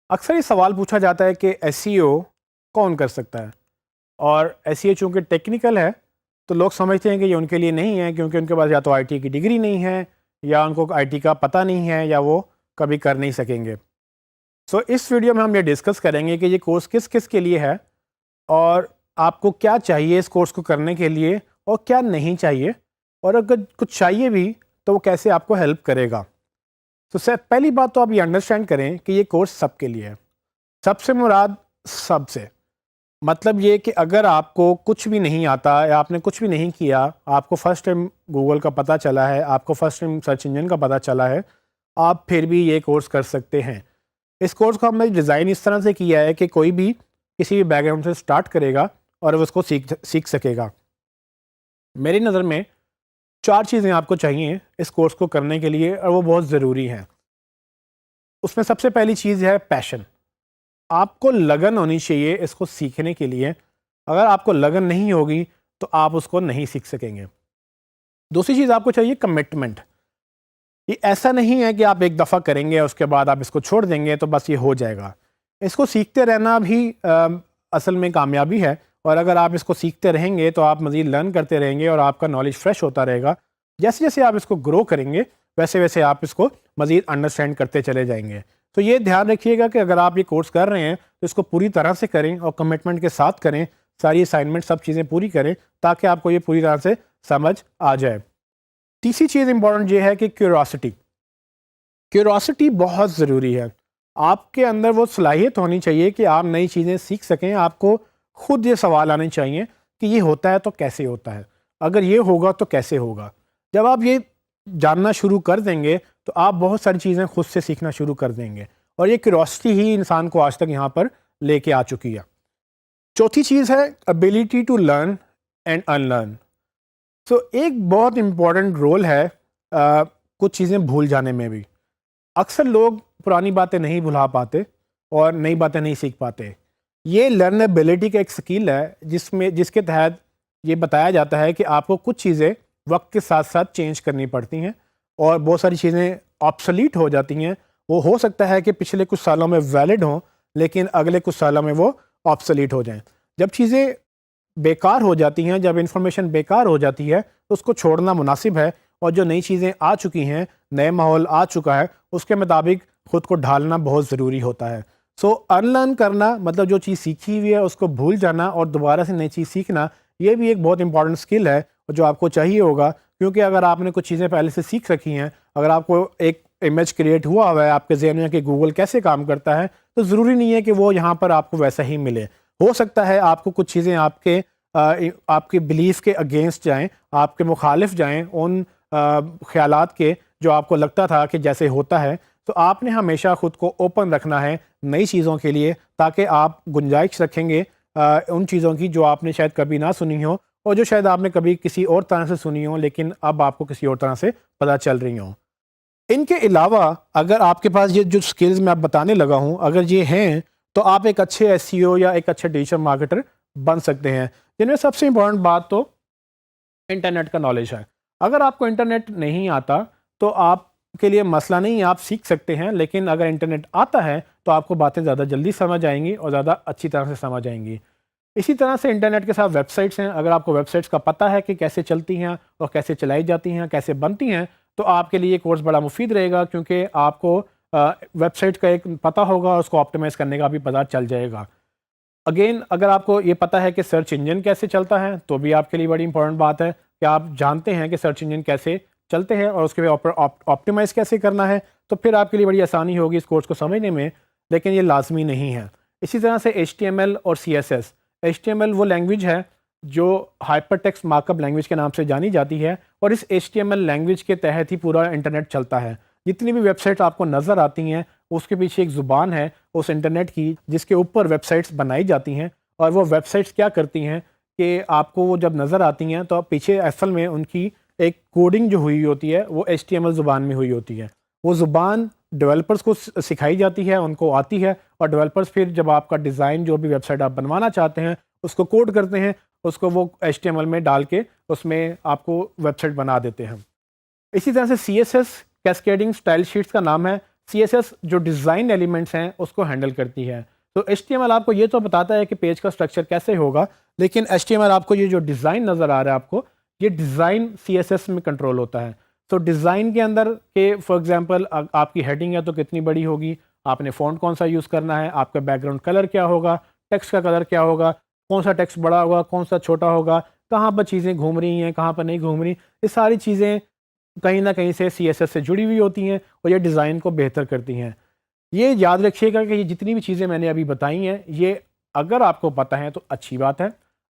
اکثر یہ سوال پوچھا جاتا ہے کہ ایس ای او کون کر سکتا ہے، اور ایس ای او چونکہ ٹیکنیکل ہے تو لوگ سمجھتے ہیں کہ یہ ان کے لیے نہیں ہے، کیونکہ ان کے پاس یا تو آئی ٹی کی ڈگری نہیں ہے، یا ان کو آئی ٹی کا پتہ نہیں ہے، یا وہ کبھی کر نہیں سکیں گے۔ اس ویڈیو میں ہم یہ ڈسکس کریں گے کہ یہ کورس کس کس کے لیے ہے، اور آپ کو کیا چاہیے اس کورس کو کرنے کے لیے اور کیا نہیں چاہیے، اور اگر کچھ چاہیے بھی تو وہ کیسے آپ کو ہیلپ کرے گا۔ پہلی بات تو آپ یہ انڈرسٹینڈ کریں کہ یہ کورس سب کے لیے ہے۔ سب سے مراد سب سے مطلب یہ کہ اگر آپ کو کچھ بھی نہیں آتا یا آپ نے کچھ بھی نہیں کیا، آپ کو فرسٹ ٹائم گوگل کا پتہ چلا ہے، آپ کو فرسٹ ٹائم سرچ انجن کا پتہ چلا ہے، آپ پھر بھی یہ کورس کر سکتے ہیں۔ اس کورس کو ہم نے ڈیزائن اس طرح سے کیا ہے کہ کوئی بھی کسی بھی بیک گراؤنڈ سے سٹارٹ کرے گا اور وہ اس کو سیکھ سکے گا۔ میری نظر میں 4 چیزیں آپ کو چاہیے اس کورس کو کرنے کے لیے، اور وہ بہت ضروری ہیں۔ اس میں سب سے پہلی چیز ہے پیشن۔ آپ کو لگن ہونی چاہیے اس کو سیکھنے کے لیے۔ اگر آپ کو لگن نہیں ہوگی تو آپ اس کو نہیں سیکھ سکیں گے۔ دوسری چیز آپ کو چاہیے کمٹمنٹ۔ یہ ایسا نہیں ہے کہ آپ ایک دفعہ کریں گے اس کے بعد آپ اس کو چھوڑ دیں گے تو بس یہ ہو جائے گا۔ اس کو سیکھتے رہنا بھی اصل میں کامیابی ہے، اور اگر آپ اس کو سیکھتے رہیں گے تو آپ مزید لرن کرتے رہیں گے اور آپ کا نالج فریش ہوتا رہے گا۔ جیسے جیسے آپ اس کو گرو کریں گے ویسے ویسے آپ اس کو مزید انڈرسٹینڈ کرتے چلے جائیں گے۔ تو یہ دھیان رکھیے گا کہ اگر آپ یہ کورس کر رہے ہیں تو اس کو پوری طرح سے کریں اور کمٹمنٹ کے ساتھ کریں، ساری اسائنمنٹ سب چیزیں پوری کریں تاکہ آپ کو یہ پوری طرح سے سمجھ آ جائے۔ تیسری چیز امپورٹنٹ یہ ہے کہ کیوریاسٹی بہت ضروری ہے۔ آپ کے اندر وہ صلاحیت ہونی چاہیے کہ آپ نئی چیزیں سیکھ سکیں۔ آپ کو خود یہ سوال آنے چاہیے کہ یہ ہوتا ہے تو کیسے ہوتا ہے، اگر یہ ہوگا تو کیسے ہوگا۔ جب آپ یہ جاننا شروع کر دیں گے تو آپ بہت ساری چیزیں خود سے سیکھنا شروع کر دیں گے، اور یہ کیوریاسٹی ہی انسان کو آج تک یہاں پر لے کے آ چکی ہے۔ چوتھی چیز ہے ability to learn and unlearn. ایک بہت امپورٹنٹ رول ہے کچھ چیزیں بھول جانے میں بھی۔ اکثر لوگ پرانی باتیں نہیں بھلا پاتے اور نئی باتیں نہیں سیکھ پاتے۔ یہ لرنیبلٹی کا ایک سکل ہے جس کے تحت یہ بتایا جاتا ہے کہ آپ کو کچھ چیزیں وقت کے ساتھ ساتھ چینج کرنی پڑتی ہیں، اور بہت ساری چیزیں آبسلیٹ ہو جاتی ہیں۔ وہ ہو سکتا ہے کہ پچھلے کچھ سالوں میں ویلڈ ہوں لیکن اگلے کچھ سالوں میں وہ آبسلیٹ ہو جائیں۔ جب چیزیں بیکار ہو جاتی ہیں، جب انفارمیشن بیکار ہو جاتی ہے تو اس کو چھوڑنا مناسب ہے، اور جو نئی چیزیں آ چکی ہیں، نئے ماحول آ چکا ہے، اس کے مطابق خود کو ڈھالنا بہت ضروری ہوتا ہے۔ ان لرن کرنا مطلب جو چیز سیکھی ہوئی ہے اس کو بھول جانا اور دوبارہ سے نئی چیز سیکھنا، یہ بھی ایک بہت امپورٹنٹ سکل ہے جو آپ کو چاہیے ہوگا، کیونکہ اگر آپ نے کچھ چیزیں پہلے سے سیکھ رکھی ہیں، اگر آپ کو ایک امیج کریٹ ہوا ہے آپ کے ذہن میں کہ گوگل کیسے کام کرتا ہے، تو ضروری نہیں ہے کہ وہ یہاں پر آپ کو ویسا ہی ملے۔ ہو سکتا ہے آپ کو کچھ چیزیں آپ کے بلیف کے اگینسٹ جائیں، آپ کے مخالف جائیں ان خیالات کے جو آپ کو لگتا تھا کہ جیسے ہوتا ہے۔ تو آپ نے ہمیشہ خود کو اوپن رکھنا ہے نئی چیزوں کے لیے، تاکہ آپ گنجائش رکھیں گے ان چیزوں کی جو آپ نے شاید کبھی نہ سنی ہو، اور جو شاید آپ نے کبھی کسی اور طرح سے سنی ہو لیکن اب آپ کو کسی اور طرح سے پتہ چل رہی ہوں۔ ان کے علاوہ اگر آپ کے پاس یہ جو سکلز میں آپ بتانے لگا ہوں اگر یہ ہیں تو آپ ایک اچھے ایس ای او یا ایک اچھے ڈیجیٹل مارکیٹر بن سکتے ہیں، جن میں سب سے امپورٹنٹ بات تو انٹرنیٹ کا نالج ہے۔ اگر آپ کو انٹرنیٹ نہیں آتا تو آپ کے لیے مسئلہ نہیں، آپ سیکھ سکتے ہیں، لیکن اگر انٹرنیٹ آتا ہے تو آپ کو باتیں زیادہ جلدی سمجھ آئیں گی اور زیادہ اچھی طرح سے سمجھ آئیں گی۔ اسی طرح سے انٹرنیٹ کے ساتھ ویب سائٹس ہیں۔ اگر آپ کو ویب سائٹس کا پتہ ہے کہ کیسے چلتی ہیں اور کیسے چلائی جاتی ہیں، کیسے بنتی ہیں، تو آپ کے لیے یہ کورس بڑا مفید رہے گا، کیونکہ آپ کو ویب سائٹ کا ایک پتہ ہوگا، اس کو آپٹیمائز کرنے کا بھی پتہ چل جائے گا۔ اگین اگر آپ کو یہ پتہ ہے کہ سرچ انجن کیسے چلتا ہے تو بھی آپ کے لیے بڑی امپورٹنٹ بات ہے کہ آپ جانتے ہیں کہ سرچ انجن کیسے چلتے ہیں اور اس کے آپٹیمائز کیسے کرنا ہے، تو پھر آپ کے لیے بڑی آسانی ہوگی اس کورس کو سمجھنے میں، لیکن یہ لازمی نہیں ہے۔ اسی طرح سے HTML اور CSS۔ HTML وہ لینگویج ہے جو hyper text mark up language کے نام سے جانی جاتی ہے، اور اس HTML لینگویج کے تحت ہی پورا انٹرنیٹ چلتا ہے۔ جتنی بھی ویب سائٹ آپ کو نظر آتی ہیں اس کے پیچھے ایک زبان ہے اس انٹرنیٹ کی جس کے اوپر ویب سائٹس بنائی جاتی ہیں، اور وہ ویب سائٹس کیا کرتی ہیں کہ آپ کو وہ جب نظر آتی ہیں تو پیچھے اصل میں ان کی ایک کوڈنگ جو ہوئی ہوتی ہے وہ HTML زبان میں ہوئی ہوتی ہے۔ وہ زبان ڈیولپرز کو سکھائی جاتی ہے، ان کو آتی ہے، اور ڈیولپرز پھر جب آپ کا ڈیزائن جو بھی ویب سائٹ آپ بنوانا چاہتے ہیں اس کو کوڈ کرتے ہیں، اس کو وہ HTML میں ڈال کے اس میں آپ کو ویب سائٹ بنا دیتے ہیں۔ اسی طرح سے CSS کیسکیڈنگ سٹائل شیٹس کا نام ہے۔ CSS جو ڈیزائن ایلیمنٹس ہیں اس کو ہینڈل کرتی ہے. تو HTML آپ کو یہ تو بتاتا ہے کہ پیج کا اسٹرکچر کیسے ہوگا, لیکن HTML آپ کو یہ جو ڈیزائن نظر آ رہا ہے آپ کو, یہ ڈیزائن CSS میں کنٹرول ہوتا ہے. تو ڈیزائن کے اندر کہ فار ایگزامپل آپ کی ہیڈنگ ہے تو کتنی بڑی ہوگی, آپ نے فونٹ کون سا یوز کرنا ہے, آپ کا بیک گراؤنڈ کلر کیا ہوگا, ٹیکسٹ کا کلر کیا ہوگا, کون سا ٹیکسٹ بڑا ہوگا کون سا چھوٹا ہوگا, کہاں پر چیزیں گھوم رہی ہیں کہاں پر نہیں گھوم رہی, یہ ساری چیزیں کہیں نہ کہیں سے CSS سے جڑی ہوئی ہوتی ہیں اور یہ ڈیزائن کو بہتر کرتی ہیں. یہ یاد رکھیے گا کہ یہ جتنی بھی چیزیں میں نے ابھی بتائی ہیں یہ اگر آپ کو پتہ ہے تو اچھی بات ہے,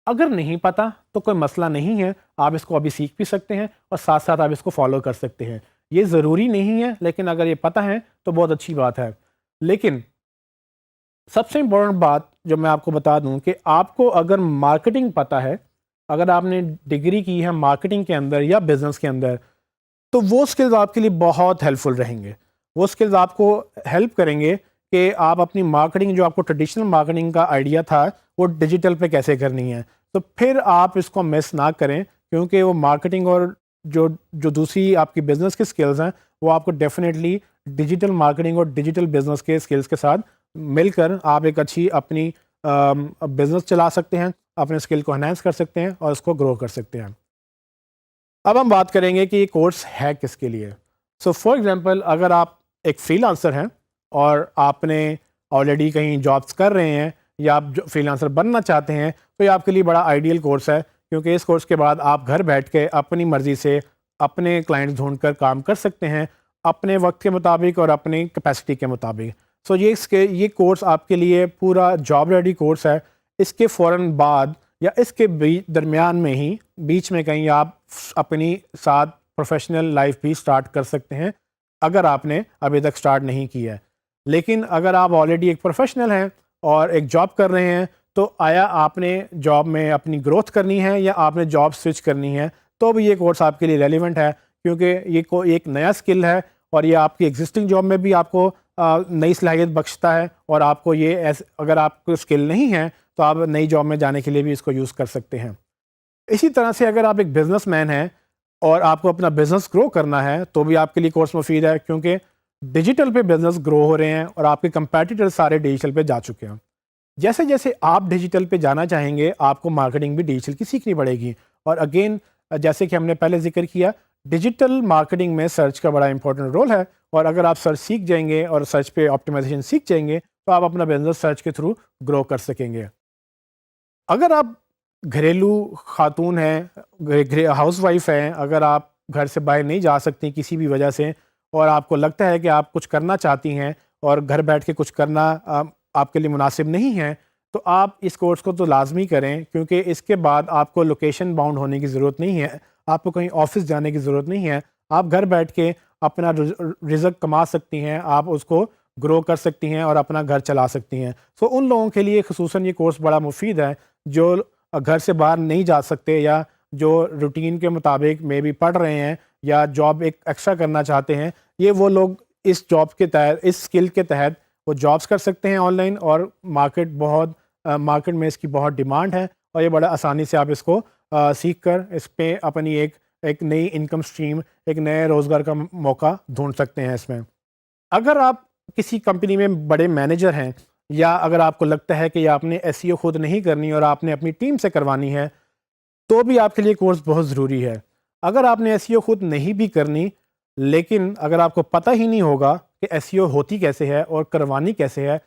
اگر نہیں پتہ تو کوئی مسئلہ نہیں ہے, آپ اس کو ابھی سیکھ بھی سکتے ہیں اور ساتھ ساتھ آپ اس کو فالو کر سکتے ہیں. یہ ضروری نہیں ہے لیکن اگر یہ پتہ ہے تو بہت اچھی بات ہے. لیکن سب سے امپورٹنٹ بات جو میں آپ کو بتا دوں کہ آپ کو اگر مارکیٹنگ پتہ ہے, اگر آپ نے ڈگری کی ہے مارکیٹنگ کے اندر یا بزنس کے اندر, تو وہ سکلز آپ کے لیے بہت ہیلپ فل رہیں گے. وہ سکلز آپ کو ہیلپ کریں گے کہ آپ اپنی مارکیٹنگ جو آپ کو ٹریڈیشنل مارکیٹنگ کا آئیڈیا تھا وہ ڈیجیٹل پہ کیسے کرنی ہے, تو پھر آپ اس کو مس نہ کریں, کیونکہ وہ مارکیٹنگ اور جو دوسری آپ کی بزنس کی سکلز ہیں وہ آپ کو ڈیفینیٹلی ڈیجیٹل مارکیٹنگ اور ڈیجیٹل بزنس کے سکلز کے ساتھ مل کر آپ ایک اچھی اپنی بزنس چلا سکتے ہیں, اپنے سکل کو انہینس کر سکتے ہیں اور اس کو گرو کر سکتے ہیں. اب ہم بات کریں گے کہ یہ کورس ہے کس کے لیے. سو فار ایگزامپل اگر آپ ایک فری لانسر ہیں اور آپ نے آلریڈی کہیں جابس کر رہے ہیں یا آپ فری لانسر بننا چاہتے ہیں, تو یہ آپ کے لیے بڑا آئیڈیل کورس ہے, کیونکہ اس کورس کے بعد آپ گھر بیٹھ کے اپنی مرضی سے اپنے کلائنٹس ڈھونڈ کر کام کر سکتے ہیں اپنے وقت کے مطابق اور اپنی کیپیسٹی کے مطابق. سو یہ کورس آپ کے لیے پورا جاب ریڈی کورس ہے. اس کے فوراً بعد یا اس کے درمیان میں ہی بیچ میں کہیں آپ اپنی ساتھ پروفیشنل لائف بھی سٹارٹ کر سکتے ہیں اگر آپ نے ابھی تک سٹارٹ نہیں کی ہے. لیکن اگر آپ آلریڈی ایک پروفیشنل ہیں اور ایک جاب کر رہے ہیں, تو آیا آپ نے جاب میں اپنی گروتھ کرنی ہے یا آپ نے جاب سوئچ کرنی ہے, تو بھی یہ کورس آپ کے لیے ریلیونٹ ہے, کیونکہ یہ ایک نیا سکل ہے اور یہ آپ کی ایگزسٹنگ جاب میں بھی آپ کو نئی صلاحیت بخشتا ہے, اور آپ کو یہ اگر آپ کو اسکل نہیں ہے تو آپ نئی جاب میں جانے کے لیے بھی اس کو یوز کر سکتے ہیں. اسی طرح سے اگر آپ ایک بزنس مین ہیں اور آپ کو اپنا بزنس گرو کرنا ہے تو بھی آپ کے لیے کورس مفید ہے, کیونکہ ڈیجیٹل پہ بزنس گرو ہو رہے ہیں اور آپ کے کمپیٹیٹر سارے ڈیجیٹل پہ جا چکے ہیں. جیسے جیسے آپ ڈیجیٹل پہ جانا چاہیں گے آپ کو مارکیٹنگ بھی ڈیجیٹل کی سیکھنی پڑے گی. اور اگین جیسے کہ ہم نے پہلے ذکر کیا, ڈیجیٹل مارکیٹنگ میں سرچ کا بڑا امپورٹنٹ رول ہے, اور اگر آپ سرچ سیکھ جائیں گے اور سرچ پہ آپٹیمائزیشن سیکھ جائیں گے تو آپ اپنا بزنس سرچ کے تھرو گرو کر سکیں گے. اگر آپ گھریلو خاتون ہیں, ہاؤس وائف ہیں, اگر آپ گھر سے باہر نہیں جا سکتی کسی بھی وجہ سے اور آپ کو لگتا ہے کہ آپ کچھ کرنا چاہتی ہیں اور گھر بیٹھ کے کچھ کرنا آپ کے لیے مناسب نہیں ہے, تو آپ اس کورس کو تو لازمی کریں, کیونکہ اس کے بعد آپ کو لوکیشن باؤنڈ ہونے کی ضرورت نہیں ہے, آپ کو کہیں آفس جانے کی ضرورت نہیں ہے, آپ گھر بیٹھ کے اپنا رزق کما سکتی ہیں, آپ اس کو گرو کر سکتی ہیں اور اپنا گھر چلا سکتی ہیں. سو ان لوگوں کے لیے خصوصاً یہ کورس بڑا مفید ہے جو گھر سے باہر نہیں جا سکتے یا جو روٹین کے مطابق میں بھی پڑھ رہے ہیں یا جاب ایک ایکسٹرا کرنا چاہتے ہیں. یہ وہ لوگ اس جاب کے تحت, اس اسکل کے تحت وہ جابس کر سکتے ہیں آن لائن, اور مارکیٹ میں اس کی بہت ڈیمانڈ ہے, اور یہ بڑا آسانی سے آپ اس کو سیکھ کر اس پہ اپنی ایک نئی انکم سٹریم, ایک نئے روزگار کا موقع ڈھونڈ سکتے ہیں اس میں. اگر آپ کسی کمپنی میں بڑے مینیجر ہیں یا اگر آپ کو لگتا ہے کہ آپ نے SEO خود نہیں کرنی اور آپ نے اپنی ٹیم سے کروانی ہے, تو بھی آپ کے لیے کورس بہت ضروری ہے. اگر آپ نے SEO خود نہیں بھی کرنی, لیکن اگر آپ کو پتہ ہی نہیں ہوگا کہ SEO ہوتی کیسے ہے اور کروانی کیسے ہے,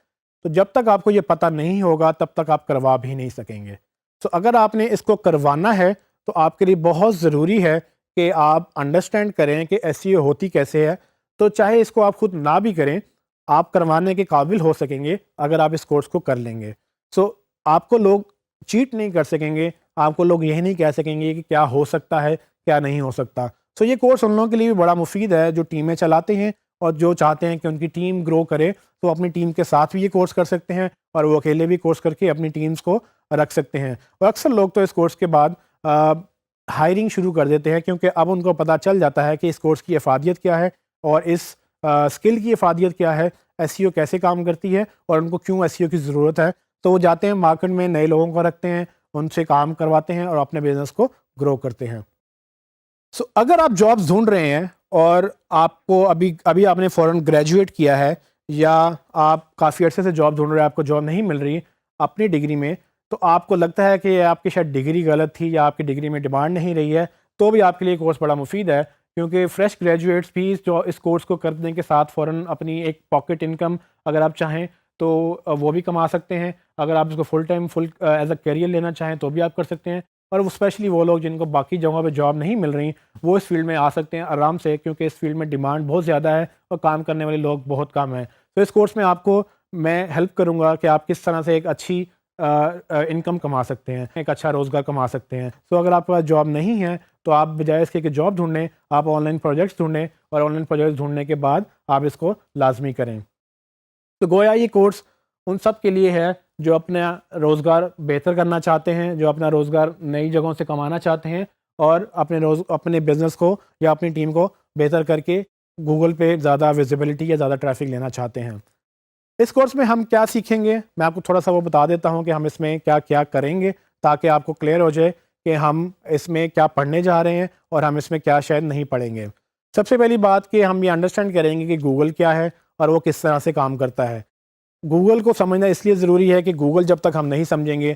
تو جب تک آپ کو یہ پتہ نہیں ہوگا تب تک آپ کروا بھی نہیں سکیں گے. تو اگر آپ نے اس کو کروانا ہے تو آپ کے لیے بہت ضروری ہے کہ آپ انڈرسٹینڈ کریں کہ SEO ہوتی کیسے ہے, تو چاہے اس کو آپ خود نہ بھی کریں آپ کروانے کے قابل ہو سکیں گے اگر آپ اس کورس کو کر لیں گے. سو آپ کو لوگ چیٹ نہیں کر سکیں گے, آپ کو لوگ یہی نہیں کہہ سکیں گے کہ کیا ہو سکتا ہے کیا نہیں ہو سکتا. سو یہ کورس ان لوگوں کے لیے بھی بڑا مفید ہے جو ٹیمیں چلاتے ہیں اور جو چاہتے ہیں کہ ان کی ٹیم گرو کرے, تو اپنی ٹیم کے ساتھ بھی یہ کورس کر سکتے ہیں اور وہ اکیلے بھی کورس کر کے اپنی ٹیمز کو رکھ سکتے ہیں. اور اکثر لوگ تو اس کورس کے بعد ہائرنگ شروع کر دیتے ہیں, کیونکہ اب ان کو پتہ چل جاتا ہے کہ اس کورس کی افادیت کیا ہے اور اس اسکل کی افادیت کیا ہے, SEO کیسے کام کرتی ہے اور ان کو کیوں SEO کی ضرورت ہے. تو وہ جاتے ہیں مارکیٹ میں نئے لوگوں کو رکھتے ہیں, ان سے کام کرواتے ہیں اور اپنے بزنس کو گرو کرتے ہیں. سو اگر آپ جابس ڈھونڈ رہے ہیں اور آپ کو ابھی آپ نے فوراً گریجویٹ کیا ہے یا آپ کافی عرصے سے جاب ڈھونڈ رہے ہیں، آپ کو جاب نہیں مل رہی اپنی ڈگری میں، تو آپ کو لگتا ہے کہ آپ کی شاید ڈگری غلط تھی یا آپ کی ڈگری میں ڈیمانڈ نہیں رہی ہے، تو بھی آپ کے لیے کورس بڑا مفید ہے، کیونکہ فریش گریجویٹس بھی جو اس کورس کو کرنے کے ساتھ فوراً اپنی ایک پاکٹ انکم اگر آپ چاہیں تو وہ بھی کما سکتے ہیں. اگر آپ اس کو full time as a career لینا چاہیں تو بھی آپ کر سکتے ہیں. اور اسپیشلی وہ لوگ جن کو باقی جگہوں پہ جاب نہیں مل رہی، وہ اس فیلڈ میں آ سکتے ہیں آرام سے، کیونکہ اس فیلڈ میں ڈیمانڈ بہت زیادہ ہے اور کام کرنے والے لوگ بہت کم ہیں. تو اس کورس میں آپ کو میں ہیلپ کروں گا کہ آپ کس طرح سے ایک اچھی انکم کما سکتے ہیں، ایک اچھا روزگار کما سکتے ہیں. تو اگر آپ کے پاس جاب نہیں ہے تو آپ بجائے اس کے کہ جاب ڈھونڈیں، آپ آن لائن پروجیکٹس ڈھونڈیں، اور آن لائن پروجیکٹس ڈھونڈنے کے بعد آپ اس کو لازمی کریں. تو گویا یہ کورس ان سب کے لیے ہے جو اپنا روزگار بہتر کرنا چاہتے ہیں، جو اپنا روزگار نئی جگہوں سے کمانا چاہتے ہیں، اور اپنے بزنس کو یا اپنی ٹیم کو بہتر کر کے گوگل پہ زیادہ ویزیبلٹی یا زیادہ ٹریفک لینا چاہتے ہیں. اس کورس میں ہم کیا سیکھیں گے، میں آپ کو تھوڑا سا وہ بتا دیتا ہوں کہ ہم اس میں کیا کیا کریں گے، تاکہ آپ کو کلیئر ہو جائے کہ ہم اس میں کیا پڑھنے جا رہے ہیں اور ہم اس میں کیا شاید نہیں پڑھیں گے. سب سے پہلی بات کہ ہم یہ انڈرسٹینڈ کریں گے کہ گوگل کیا ہے اور وہ کس طرح سے کام کرتا ہے. گوگل کو سمجھنا اس لیے ضروری ہے کہ گوگل جب تک ہم نہیں سمجھیں گے،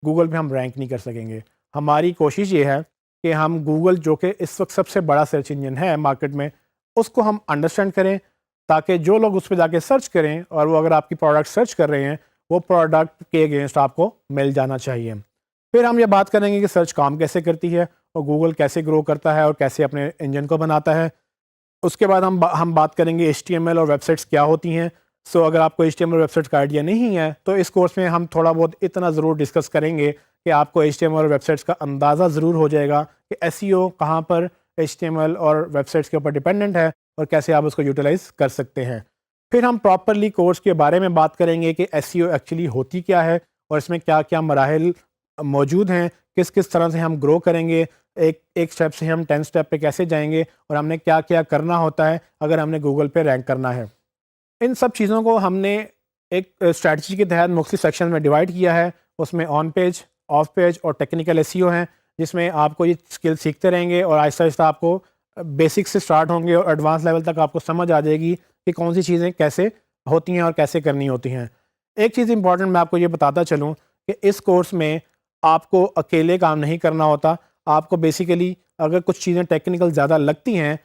گوگل پہ ہم رینک نہیں کر سکیں گے. ہماری کوشش یہ ہے کہ ہم گوگل، جو کہ اس وقت سب سے بڑا سرچ انجن ہے مارکیٹ میں، اس کو ہم انڈرسٹینڈ کریں، تاکہ جو لوگ اس پہ جا کے سرچ کریں، اور وہ اگر آپ کی پروڈکٹ سرچ کر رہے ہیں، وہ پروڈکٹ کے اگینسٹ آپ کو مل جانا چاہیے. پھر ہم یہ بات کریں گے کہ سرچ کام کیسے کرتی ہے اور گوگل کیسے گرو کرتا ہے اور کیسے اپنے انجن کو بناتا ہے. اس کے بعد ہم بات کریں گے HTML اور ویب سائٹس کیا ہوتی ہیں. سو اگر آپ کو HTML اور ویب سائٹس کا آئیڈیا نہیں ہے تو اس کورس میں ہم تھوڑا بہت اتنا ضرور ڈسکس کریں گے کہ آپ کو HTML اور ویب سائٹس کا اندازہ ضرور ہو جائے گا کہ SEO کہاں پر HTML اور ویب سائٹس کے اوپر ڈیپینڈنٹ ہے اور کیسے آپ اس کو یوٹیلائز کر سکتے ہیں. پھر ہم پراپرلی کورس کے بارے میں بات کریں گے کہ SEO ایکچولی ہوتی کیا ہے اور اس میں کیا کیا مراحل موجود ہیں، کس طرح سے ہم گرو کریں گے، ایک سٹیپ سے ہم 10 سٹیپ پہ کیسے جائیں گے، اور ہم نے کیا کیا کرنا ہوتا ہے اگر ہم نے گوگل پہ رینک کرنا ہے. ان سب چیزوں کو ہم نے ایک اسٹریٹجی کے تحت مختلف سیکشن میں ڈیوائڈ کیا ہے. اس میں آن پیج، آف پیج اور ٹیکنیکل SEO ہیں، جس میں آپ کو یہ اسکل سیکھتے رہیں گے اور آہستہ آہستہ آپ کو بیسک سے سٹارٹ ہوں گے اور ایڈوانس لیول تک آپ کو سمجھ آ جائے گی کہ کون سی چیزیں کیسے ہوتی ہیں اور کیسے کرنی ہوتی ہیں. ایک چیز امپورٹنٹ میں آپ کو یہ بتاتا چلوں کہ اس کورس میں آپ کو اکیلے کام نہیں کرنا ہوتا. آپ کو بیسیکلی اگر کچھ چیزیں ٹیکنیکل زیادہ لگتی ہیں،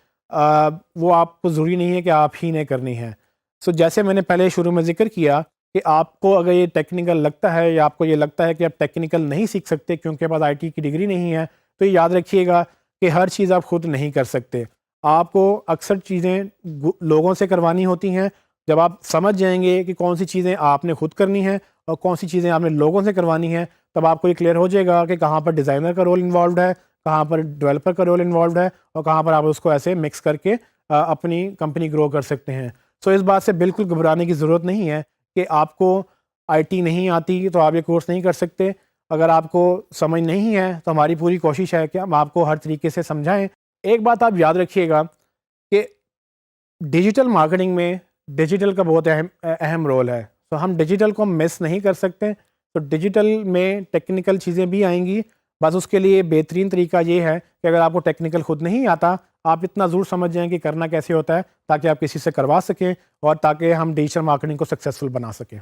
وہ آپ کو ضروری نہیں ہے کہ آپ ہی نے کرنی ہے. سو جیسے میں نے پہلے شروع میں ذکر کیا کہ آپ کو اگر یہ ٹیکنیکل لگتا ہے یا آپ کو یہ لگتا ہے کہ آپ ٹیکنیکل نہیں سیکھ سکتے کیونکہ پاس IT کی ڈگری نہیں ہے، تو یہ یاد رکھیے گا کہ ہر چیز آپ خود نہیں کر سکتے. آپ کو اکثر چیزیں لوگوں سے کروانی ہوتی ہیں. جب آپ سمجھ جائیں گے کہ کون سی چیزیں آپ نے خود کرنی ہیں اور کون سی چیزیں آپ نے لوگوں سے کروانی ہیں، تب آپ کو یہ کلیئر ہو جائے گا کہ کہاں پر ڈیزائنر کا رول انوالوڈ ہے، کہاں پر ڈیولپر کا رول انوالوڈ ہے، اور کہاں پر آپ اس کو ایسے مکس کر کے اپنی کمپنی گرو کر سکتے ہیں. سو اس بات سے بالکل گھبرانے کی ضرورت نہیں ہے کہ آپ کو IT نہیں آتی تو آپ یہ کورس نہیں کر سکتے. اگر آپ کو سمجھ نہیں ہے تو ہماری پوری کوشش ہے کہ ہم آپ کو ہر طریقے سے سمجھائیں. ایک بات آپ یاد رکھیے گا کہ ڈیجیٹل مارکیٹنگ میں ڈیجیٹل کا بہت اہم رول ہے. تو ہم ڈیجیٹل کو مس نہیں کر سکتے. تو ڈیجیٹل میں ٹیکنیکل چیزیں بھی آئیں گی، بس اس کے لیے بہترین طریقہ یہ ہے کہ اگر آپ کو ٹیکنیکل خود نہیں آتا، آپ اتنا ضرور سمجھ جائیں کہ کرنا کیسے ہوتا ہے، تاکہ آپ کسی سے کروا سکیں اور تاکہ ہم ڈیجیٹل مارکیٹنگ کو سکسیزفل بنا سکیں.